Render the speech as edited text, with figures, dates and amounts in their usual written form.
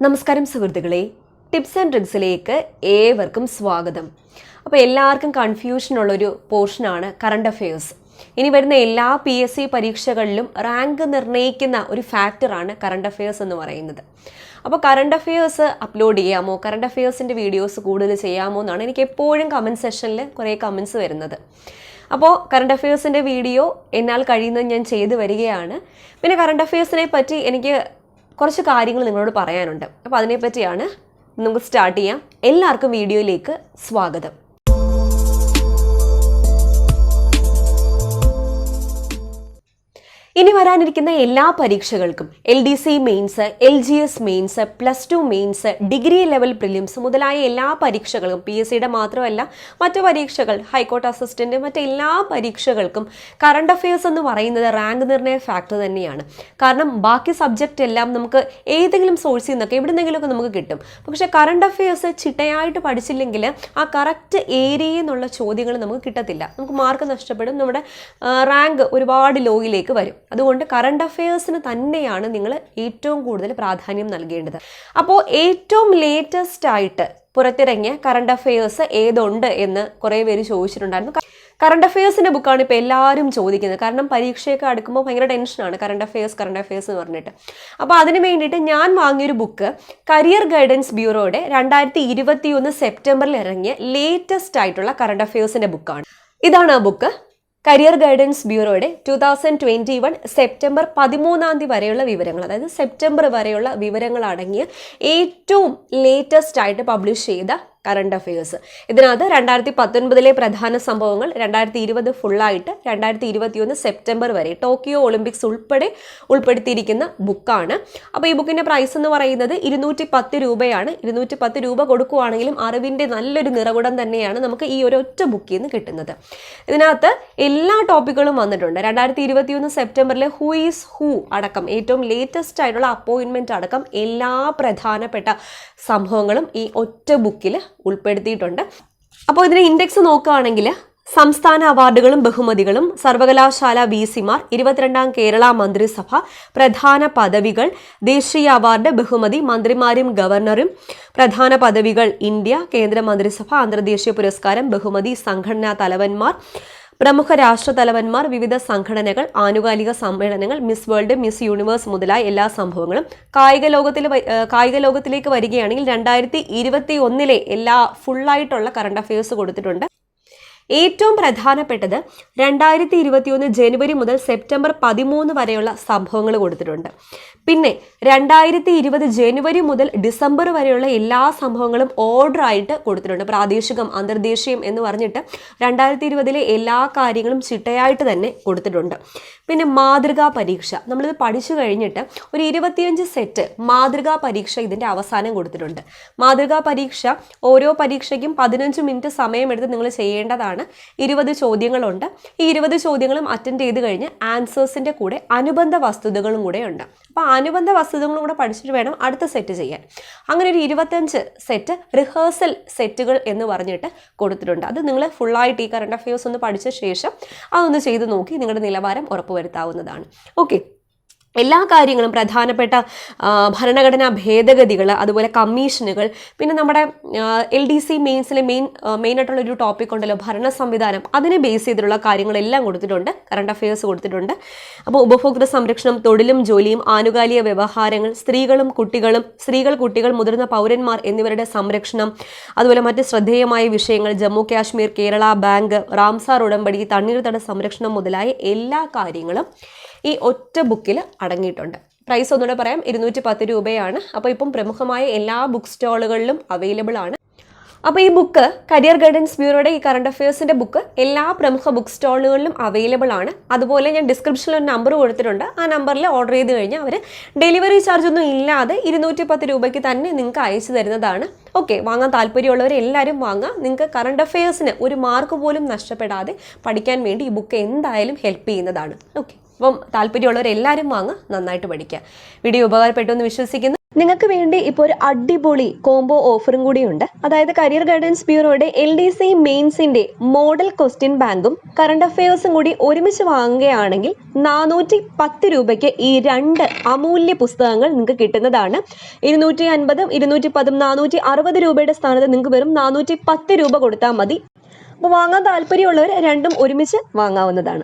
നമസ്കാരം സുഹൃത്തുക്കളെ, tips and ട്രിക്സിലേക്ക് ഏവർക്കും സ്വാഗതം. അപ്പോൾ എല്ലാവർക്കും കൺഫ്യൂഷനുള്ളൊരു പോർഷനാണ് കറണ്ട് അഫെയേഴ്സ്. ഇനി വരുന്ന എല്ലാ PSC പരീക്ഷകളിലും റാങ്ക് നിർണ്ണയിക്കുന്ന ഒരു ഫാക്ടറാണ് കറണ്ട് അഫെയേഴ്സ് എന്ന് പറയുന്നത്. അപ്പോൾ കറണ്ട് അഫെയേഴ്സ് അപ്ലോഡ് ചെയ്യാമോ, കറണ്ട് അഫെയേഴ്സിൻ്റെ വീഡിയോസ് കൂടുതൽ ചെയ്യാമോ എന്നാണ് എനിക്ക് എപ്പോഴും കമൻറ്റ് സെക്ഷനിൽ കുറേ കമൻറ്റ്സ് വരുന്നത്. അപ്പോൾ കറണ്ട് അഫെയേഴ്സിൻ്റെ വീഡിയോ എന്നാൽ കഴിയുന്നത് ഞാൻ ചെയ്തു വരികയാണ്. പിന്നെ കറണ്ട് അഫെയേഴ്സിനെ പറ്റി എനിക്ക് കുറച്ച് കാര്യങ്ങൾ നിങ്ങളോട് പറയാനുണ്ട്. അപ്പോൾ അതിനെപ്പറ്റിയാണ് നമുക്ക് സ്റ്റാർട്ട് ചെയ്യാം. എല്ലാവർക്കും വീഡിയോയിലേക്ക് സ്വാഗതം. ഇനി വരാനിരിക്കുന്ന എല്ലാ പരീക്ഷകൾക്കും LDC mains, LGS mains, +2 mains, degree level prelims മുതലായ എല്ലാ പരീക്ഷകൾക്കും, PSCയുടെ മാത്രമല്ല മറ്റു പരീക്ഷകൾ, ഹൈക്കോർട്ട് അസിസ്റ്റന്റ്, മറ്റെല്ലാ പരീക്ഷകൾക്കും കറണ്ട് അഫെയേഴ്സ് എന്ന് പറയുന്നത് റാങ്ക് നിർണ്ണയ ഫാക്ടർ തന്നെയാണ്. കാരണം ബാക്കി സബ്ജക്റ്റ് എല്ലാം നമുക്ക് ഏതെങ്കിലും സോഴ്സിൽ നിന്നൊക്കെ എവിടെന്നെങ്കിലുമൊക്കെ നമുക്ക് കിട്ടും. പക്ഷേ കറണ്ട് അഫെയേഴ്സ് ചിട്ടയായിട്ട് പഠിച്ചില്ലെങ്കിൽ ആ കറക്റ്റ് ഏരിയയിൽ നിന്നുള്ള ചോദ്യങ്ങൾ നമുക്ക് കിട്ടത്തില്ല. നമുക്ക് മാർക്ക് നഷ്ടപ്പെടും, നമ്മുടെ റാങ്ക് ഒരുപാട് ലോയിലേക്ക് വരും. അതുകൊണ്ട് കറണ്ട് അഫെയേഴ്സിന് തന്നെയാണ് നിങ്ങൾ ഏറ്റവും കൂടുതൽ പ്രാധാന്യം നൽകേണ്ടത്. അപ്പോൾ ഏറ്റവും ലേറ്റസ്റ്റ് ആയിട്ട് പുറത്തിറങ്ങിയ കറണ്ട് അഫെയേഴ്സ് ഏതുണ്ട് എന്ന് കുറേ പേര് ചോദിച്ചിട്ടുണ്ടായിരുന്നു. കറണ്ട് അഫെയേഴ്സിൻ്റെ ബുക്കാണ് ഇപ്പോൾ എല്ലാവരും ചോദിക്കുന്നത്. കാരണം പരീക്ഷയൊക്കെ അടുക്കുമ്പോൾ ഭയങ്കര ടെൻഷനാണ് കറണ്ട് അഫെയേഴ്സ് എന്ന് പറഞ്ഞിട്ട്. അപ്പോൾ അതിന് വേണ്ടിയിട്ട് ഞാൻ വാങ്ങിയൊരു ബുക്ക് കരിയർ ഗൈഡൻസ് ബ്യൂറോയുടെ 2021 സെപ്റ്റംബറിൽ ഇറങ്ങിയ ലേറ്റസ്റ്റ് ആയിട്ടുള്ള കറണ്ട് അഫെയേഴ്സിൻ്റെ ബുക്കാണ്. ഇതാണ് ആ ബുക്ക്. കരിയർ ഗൈഡൻസ് ബ്യൂറോയുടെ 2021 സെപ്റ്റംബർ 13 വരെയുള്ള വിവരങ്ങൾ, അതായത് സെപ്റ്റംബർ വരെയുള്ള വിവരങ്ങൾ അടങ്ങിയ ഏറ്റവും ലേറ്റസ്റ്റ് ആയിട്ട് പബ്ലിഷ് ചെയ്ത കറണ്ട് അഫെയേഴ്സ്. ഇതിനകത്ത് 2019 പ്രധാന സംഭവങ്ങൾ, 2020 ഫുള്ളായിട്ട് 2021 സെപ്റ്റംബർ വരെ ടോക്കിയോ ഒളിമ്പിക്സ് ഉൾപ്പെടെ ഉൾപ്പെടുത്തിയിരിക്കുന്ന ബുക്കാണ്. അപ്പോൾ ഈ ബുക്കിൻ്റെ പ്രൈസ് എന്ന് പറയുന്നത് 210 രൂപയാണ്. 210 രൂപ കൊടുക്കുകയാണെങ്കിലും അറിവിൻ്റെ നല്ലൊരു നിറകുടം തന്നെയാണ് നമുക്ക് ഈ ഒരു ഒറ്റ ബുക്കിൽ നിന്ന് കിട്ടുന്നത്. ഇതിനകത്ത് എല്ലാ ടോപ്പിക്കുകളും വന്നിട്ടുണ്ട്. 2021 സെപ്റ്റംബറിലെ ഹൂ ഈസ് ഹൂ അടക്കം, ഏറ്റവും ലേറ്റസ്റ്റ് ആയിട്ടുള്ള അപ്പോയിൻമെൻറ്റ് അടക്കം എല്ലാ പ്രധാനപ്പെട്ട സംഭവങ്ങളും ഈ ഒറ്റ ബുക്കിൽ ഉൾപ്പെടുത്തിയിട്ടുണ്ട്. അപ്പോൾ ഇതിന് ഇൻഡെക്സ് നോക്കുകയാണെങ്കിൽ സംസ്ഥാന അവാർഡുകളും ബഹുമതികളും, സർവകലാശാല VC-മാർ, 22ാം കേരള മന്ത്രിസഭ, പ്രധാന പദവികൾ, ദേശീയ അവാർഡ്, ബഹുമതി, മന്ത്രിമാരും ഗവർണറും, പ്രധാന പദവികൾ, ഇന്ത്യ, കേന്ദ്ര മന്ത്രിസഭ, അന്തർദേശീയ പുരസ്കാരം, ബഹുമതി, സംഘടനാ തലവന്മാർ, പ്രമുഖ രാഷ്ട്ര തലവന്മാർ, വിവിധ സംഘടനകൾ, ആനുകാലിക സമ്മേളനങ്ങൾ, മിസ് വേൾഡ്, മിസ് യൂണിവേഴ്സ് മുതലായ എല്ലാ സംഭവങ്ങളും. കായിക ലോകത്തിലേക്ക് വരികയാണെങ്കിൽ 2021 എല്ലാ ഫുള്ളായിട്ടുള്ള കറണ്ട് അഫെയേഴ്സ് കൊടുത്തിട്ടുണ്ട്. ഏറ്റവും പ്രധാനപ്പെട്ടത് 2021 ജനുവരി മുതൽ സെപ്റ്റംബർ 13 വരെയുള്ള സംഭവങ്ങൾ കൊടുത്തിട്ടുണ്ട്. പിന്നെ 2020 ജനുവരി മുതൽ ഡിസംബർ വരെയുള്ള എല്ലാ സംഭവങ്ങളും ഓർഡറായിട്ട് കൊടുത്തിട്ടുണ്ട്. പ്രാദേശികം, അന്തർദേശീയം എന്ന് പറഞ്ഞിട്ട് 2020 എല്ലാ കാര്യങ്ങളും ചിട്ടയായിട്ട് തന്നെ കൊടുത്തിട്ടുണ്ട്. പിന്നെ മാതൃകാ പരീക്ഷ, നമ്മളിത് പഠിച്ചു കഴിഞ്ഞിട്ട് ഒരു 25 സെറ്റ് മാതൃകാ പരീക്ഷ ഇതിൻ്റെ അവസാനം കൊടുത്തിട്ടുണ്ട്. മാതൃകാ പരീക്ഷ ഓരോ പരീക്ഷയ്ക്കും 15 മിനിറ്റ് സമയമെടുത്ത് നിങ്ങൾ ചെയ്യേണ്ടതാണ്. 20 ചോദ്യങ്ങളുണ്ട്. ഈ 20 ചോദ്യങ്ങളും അറ്റൻഡ് ചെയ്ത് കഴിഞ്ഞ് ആൻസേഴ്സിൻ്റെ കൂടെ അനുബന്ധ വസ്തുതകളും കൂടെ ഉണ്ട്. അപ്പോൾ അനുബന്ധ വസ്തുതകളും കൂടെ പഠിച്ചിട്ട് വേണം അടുത്ത സെറ്റ് ചെയ്യാൻ. അങ്ങനെ ഒരു 25 സെറ്റ് റിഹേഴ്സൽ സെറ്റുകൾ എന്ന് പറഞ്ഞിട്ട് കൊടുത്തിട്ടുണ്ട്. അത് നിങ്ങൾ ഫുള്ളായിട്ട് ഈ കറണ്ട് അഫെയേഴ്സ് ഒന്ന് പഠിച്ച ശേഷം അതൊന്ന് ചെയ്ത് നോക്കി നിങ്ങളുടെ നിലവാരം ഉറപ്പുവരുത്താവുന്നതാണ്. ഓക്കെ, എല്ലാ കാര്യങ്ങളും, പ്രധാനപ്പെട്ട ഭരണഘടനാ ഭേദഗതികൾ, അതുപോലെ കമ്മീഷനുകൾ, പിന്നെ നമ്മുടെ LDC മെയിൻസിലെ മെയിനായിട്ടുള്ളൊരു ടോപ്പിക് ഉണ്ടല്ലോ ഭരണ സംവിധാനം, അതിനെ ബേസ് ചെയ്തിട്ടുള്ള കാര്യങ്ങളെല്ലാം കൊടുത്തിട്ടുണ്ട്, കറണ്ട് അഫെയേഴ്സ് കൊടുത്തിട്ടുണ്ട്. അപ്പോൾ ഉപഭോക്തൃ സംരക്ഷണം, തൊഴിലും ജോലിയും, ആനുകാലിക വ്യവഹാരങ്ങൾ, സ്ത്രീകൾ, കുട്ടികൾ, മുതിർന്ന പൗരന്മാർ എന്നിവരുടെ സംരക്ഷണം, അതുപോലെ മറ്റ് ശ്രദ്ധേയമായ വിഷയങ്ങൾ, ജമ്മു കാശ്മീർ, കേരള ബാങ്ക്, റാംസാർ ഉടമ്പടി, തണ്ണീർത്തട സംരക്ഷണം മുതലായ എല്ലാ കാര്യങ്ങളും ഈ ഒറ്റ ബുക്കിൽ അടങ്ങിയിട്ടുണ്ട്. പ്രൈസ് ഒന്നുകൂടെ പറയാം, 210 രൂപയാണ്. അപ്പോൾ ഇപ്പം പ്രമുഖമായ എല്ലാ ബുക്ക് സ്റ്റാളുകളിലും അവൈലബിൾ ആണ്. അപ്പോൾ ഈ ബുക്ക്, കരിയർ ഗൈഡൻസ് ബ്യൂറോയുടെ ഈ കറണ്ട് അഫെയേഴ്സിൻ്റെ ബുക്ക് എല്ലാ പ്രമുഖ ബുക്ക് സ്റ്റാളുകളിലും അവൈലബിൾ ആണ്. അതുപോലെ ഞാൻ ഡിസ്ക്രിപ്ഷനിൽ ഒരു നമ്പർ കൊടുത്തിട്ടുണ്ട്. ആ നമ്പറിൽ ഓർഡർ ചെയ്ത് കഴിഞ്ഞാൽ അവർ ഡെലിവറി ചാർജ് ഒന്നും ഇല്ലാതെ 210 രൂപയ്ക്ക് തന്നെ നിങ്ങൾക്ക് അയച്ചു തരുന്നതാണ്. ഓക്കെ, വാങ്ങാൻ താല്പര്യമുള്ളവർ എല്ലാവരും വാങ്ങാം. നിങ്ങൾക്ക് കറണ്ട് അഫെയേഴ്സിന് ഒരു മാർക്ക് പോലും നഷ്ടപ്പെടാതെ പഠിക്കാൻ വേണ്ടി ഈ ബുക്ക് എന്തായാലും ഹെൽപ്പ് ചെയ്യുന്നതാണ്. ഓക്കെ, അപ്പം താല്പര്യമുള്ളവർ എല്ലാവരും വാങ്ങുക, നന്നായിട്ട് പഠിക്കുക. വീഡിയോ ഉപകാരപ്പെട്ടു എന്ന് വിശ്വസിക്കുന്നു. നിങ്ങൾക്ക് വേണ്ടി ഇപ്പോൾ ഒരു അടിപൊളി കോംബോ ഓഫറും കൂടിയുണ്ട്. അതായത് കരിയർ ഗൈഡൻസ് ബ്യൂറോയുടെ LDC മെയിൻസിന്റെ മോഡൽ ക്വസ്റ്റ്യൻ ബാങ്കും കറണ്ട് അഫയേഴ്സും കൂടി ഒരുമിച്ച് വാങ്ങുകയാണെങ്കിൽ 410 രൂപയ്ക്ക് ഈ 2 അമൂല്യ പുസ്തകങ്ങൾ നിങ്ങൾക്ക് കിട്ടുന്നതാണ്. 250, 210, 460 രൂപയുടെ സ്ഥാനത്ത് നിങ്ങൾക്ക് വെറും 410 രൂപ കൊടുത്താൽ മതി. അപ്പോൾ വാങ്ങാൻ താല്പര്യമുള്ളവർ രണ്ടും ഒരുമിച്ച് വാങ്ങാവുന്നതാണ്.